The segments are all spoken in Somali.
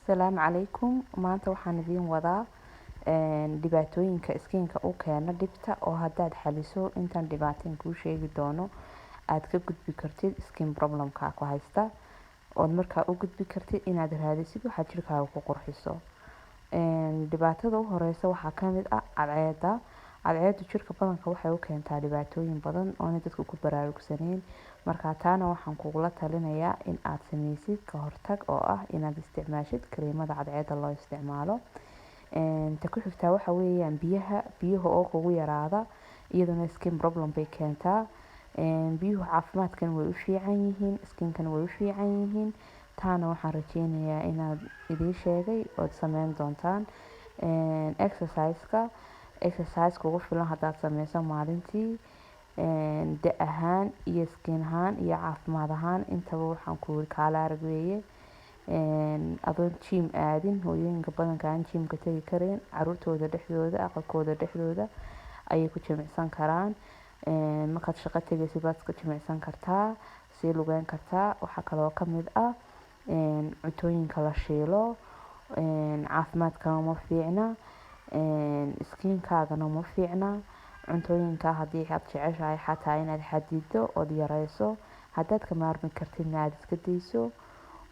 Asalaamu calaykum. Maanta waxaan idiin wadaa dhibaatooyinka iskiinka u keena dhibta oo haddaad xaliso intaan dhibaateen kuu sheegi doono aad ka gudbi kartid skin problemka ku haysta ood markaa u gudbi kartid inaad raadisid waxa jirkaaga ku qurxiso. Dhibaatada u horeysa waxaa ka mid ah cadceedda. Cadceeddu jirka badanka waxay u keentaa dhibaatooyin badan oo dadku ku baraarugsaneen. Markaa taana waxaan kugula talinayaa in aad sameysid ka hortag oo ah inaad isticmaashid kareemada cadceedda loo isticmaalo. Ta ku xigtaa waxa weeyaan biyaha oo kugu yaraada iyaduna skin problem bay keentaa. Biyuhu caafimaadkan way u fiican yihiin, skinkan way u fiican yihiin. Taana waxaan rajeynayaa inaad idin sheegay ood sameyn doontaan. Exercise kugu filan haddaad sameyso maalintii da ahaan iyo skin ahaan iyo caafimaad ahaan intaba waxaan kugu kaala arag weeye. Adoon gym aadin hooyooyinka badanka aan gym ka tagi karin caruurtooda dhexdooda aqalkooda dhexdooda ayay ku jimicsan karaan. Markaad shaqo tagaysid baad iska jimicsan kartaa, sii lugeyn kartaa. Waxaa kaloo ka mid ah cuntooyinka la shiilo caafimaadka ma fiicna, skinkaagana ma fiicna. Cuntooyinka haddii aad jeceshahay xataa inaad xadido ood yareyso haddaad ka maarmi kartidna aad iska dayso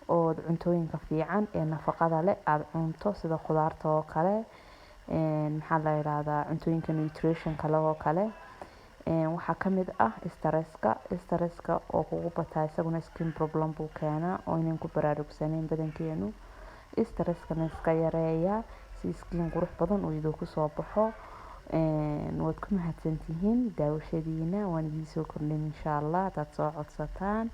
oo cuntooyinka fiican ee nafaqada leh aad cunto sida khudaarta oo kale. Maxaa la yiraahdaa cuntooyinka nutrition kale oo kale. Waxaa ka mid ah stresska oo kugu bataa isaguna skin problem buu keenaa oo inaan ku baraarugsaneen badankeenu. Stresskana iska yareeya si skin qurux badan uu idinku soo baxo. Waad ku mahadsantihiin daawashadiina waan idin soo kordhin insha Allah hadaad soo codsataan.